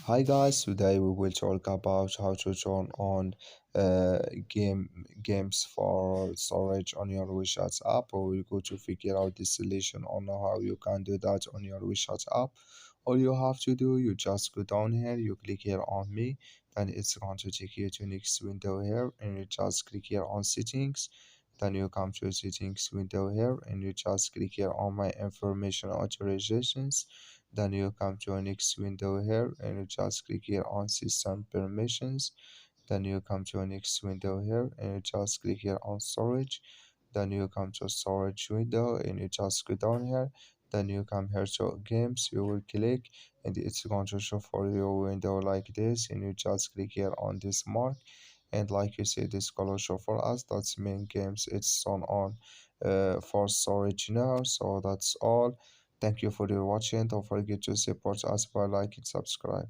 Hi guys, today we will talk about how to turn on uh, games for storage on your WeChat app, or we go to figure out the solution on how you can do that on your WeChat app. All you have to do, you just go down here, you click here on me, then it's going to take you to next window here, and you just click here on settings. Then you come to settings window here, and you just click here on my information authorizations. Then you come to a next window here, and you just click here on system permissions. Then you come to a next window here, and you just click here on storage. Then you come to storage window, and you just go down here. Then you come here to games, you will click, and it's going to show for your window like this, and you just click here on this mark. And like you see, this color show for us, that's main games, it's on for storage now. So that's all. Thank you for your watching. Don't forget to support us by like and subscribe.